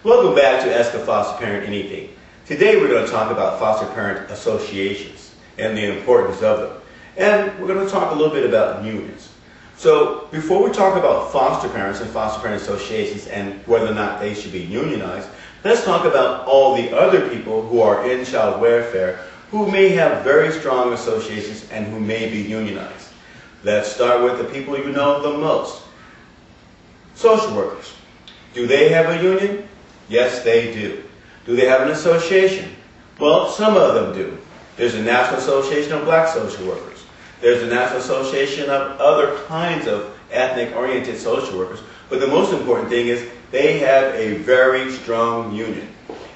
Welcome back to Ask a Foster Parent Anything. Today we're going to talk about foster parent associations and the importance of them. And we're going to talk a little bit about unions. So before we talk about foster parents and foster parent associations and whether or not they should be unionized, let's talk about all the other people who are in child welfare who may have very strong associations and who may be unionized. Let's start with the people you know the most. Social workers. Do they have a union? Yes, they do. Do they have an association? Well, some of them do. There's a National Association of Black Social Workers. There's a National Association of other kinds of ethnic-oriented social workers. But the most important thing is they have a very strong union.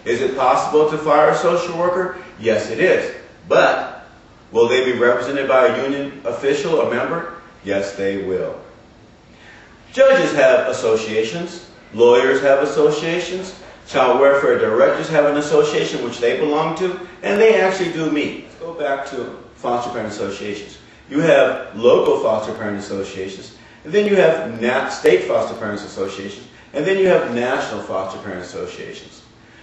Is it possible to fire a social worker? Yes, it is. But will they be represented by a union official or member? Yes, they will. Judges have associations. Lawyers have associations. Child welfare directors have an association which they belong to, and they actually do meet. Let's go back to foster parent associations. You have local foster parent associations, and then you have state foster parents associations, and then you have national foster parent associations.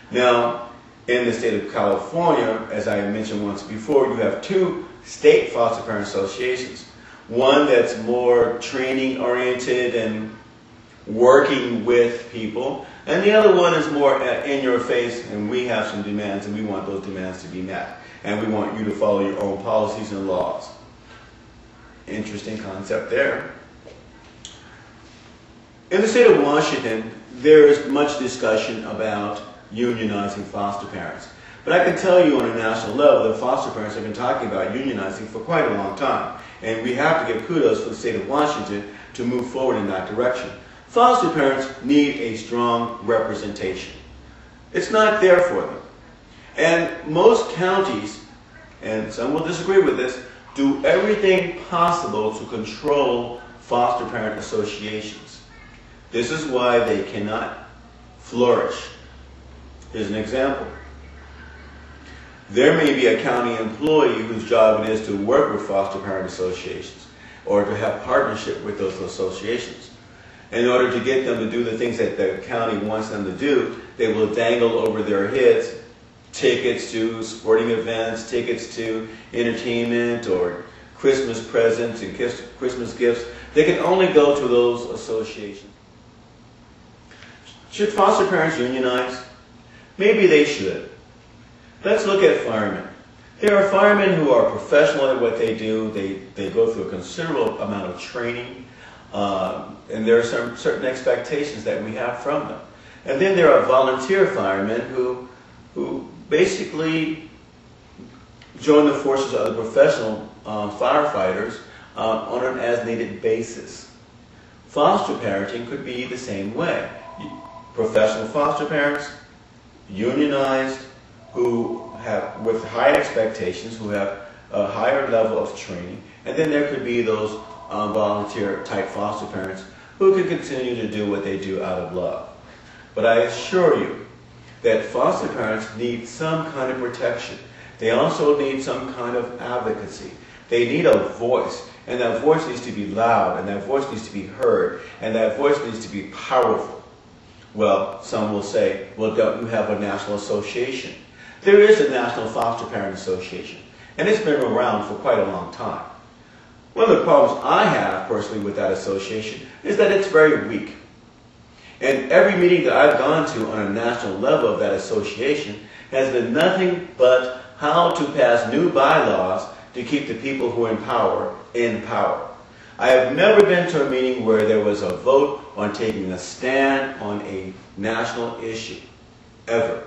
Now, in the state of California, as I mentioned once before, you have two state foster parent associations. One that's more training oriented and working with people, and the other one is more in your face, and we have some demands and we want those demands to be met, and we want you to follow your own policies and laws. Interesting concept there. In the state of Washington, there is much discussion about unionizing foster parents. But I can tell you on a national level that foster parents have been talking about unionizing for quite a long time, and we have to give kudos for the state of Washington to move forward in that direction. Foster parents need a strong representation. It's not there for them. And most counties, and some will disagree with this, do everything possible to control foster parent associations. This is why they cannot flourish. Here's an example. There may be a county employee whose job it is to work with foster parent associations or to have partnership with those associations. In order to get them to do the things that the county wants them to do, they will dangle over their heads tickets to sporting events, tickets to entertainment, or Christmas presents and Christmas gifts. They can only go to those associations. Should foster parents unionize? Maybe they should. Let's look at firemen. There are firemen who are professional at what they do. They go through a considerable amount of training. And there are some certain expectations that we have from them. And then there are volunteer firemen who basically join the forces of other professional firefighters on an as-needed basis. Foster parenting could be the same way. Professional foster parents, unionized, who have with high expectations, who have a higher level of training, and then there could be those volunteer type foster parents who can continue to do what they do out of love. But I assure you that foster parents need some kind of protection. They also need some kind of advocacy. They need a voice, and that voice needs to be loud, and that voice needs to be heard, and that voice needs to be powerful. Well, some will say, well, don't you have a national association? There is a National Foster Parent Association, and it's been around for quite a long time. One of the problems I have personally with that association is that it's very weak. And every meeting that I've gone to on a national level of that association has been nothing but how to pass new bylaws to keep the people who are in power. I have never been to a meeting where there was a vote on taking a stand on a national issue, ever.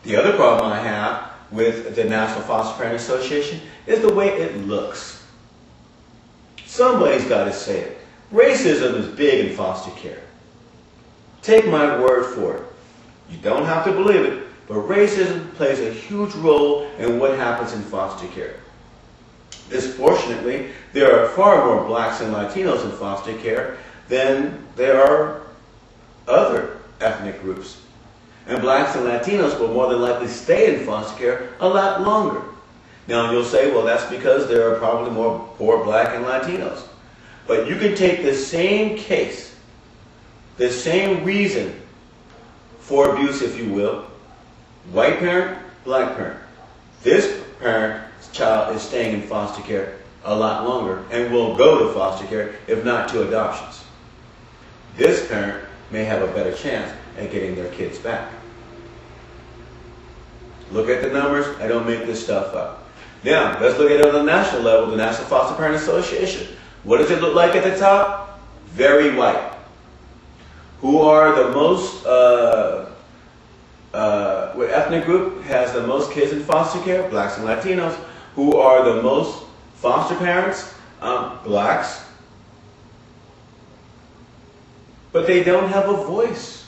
The other problem I have with the National Foster Parent Association is the way it looks. Somebody's got to say it. Racism is big in foster care. Take my word for it. You don't have to believe it, but racism plays a huge role in what happens in foster care. Disproportionately, there are far more blacks and Latinos in foster care than there are other ethnic groups. And blacks and Latinos will more than likely stay in foster care a lot longer. Now you'll say, well, that's because there are probably more poor black and Latinos. But you can take the same case the same reason for abuse, if you will. White parent, black parent. This parent's child is staying in foster care a lot longer and will go to foster care, if not to adoptions. This parent may have a better chance at getting their kids back. Look at the numbers. I don't make this stuff up. Now, let's look at it on the national level, the National Foster Parent Association. What does it look like at the top? Very white. Who are the most, what ethnic group has the most kids in foster care? Blacks and Latinos. Who are the most foster parents? Blacks. But they don't have a voice.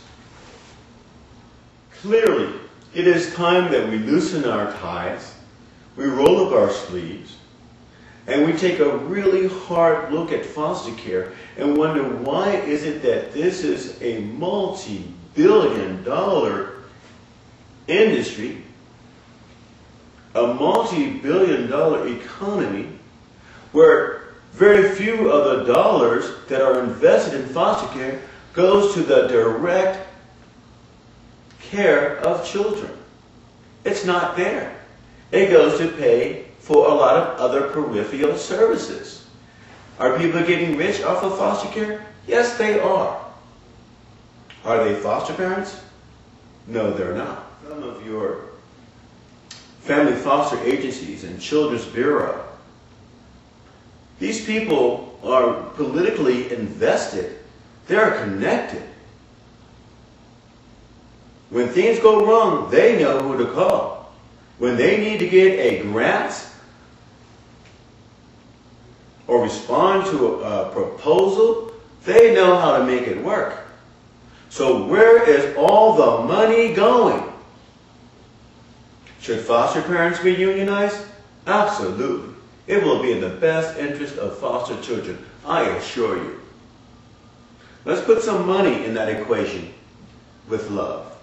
Clearly, it is time that we loosen our ties, we roll up our sleeves, and we take a really hard look at foster care and wonder, why is it that this is a multi-billion-dollar industry, a multi-billion-dollar economy, where very few of the dollars that are invested in foster care goes to the direct care of children. It's not there. It goes to pay for a lot of other peripheral services. Are people getting rich off of foster care? Yes, they are. Are they foster parents? No, they're not. Some of your family foster agencies and Children's Bureau, these people are politically invested. They're connected. When things go wrong, they know who to call. When they need to get a grant or respond to a proposal, they know how to make it work. So where is all the money going? Should foster parents be unionized? Absolutely. It will be in the best interest of foster children, I assure you. Let's put some money in that equation with love.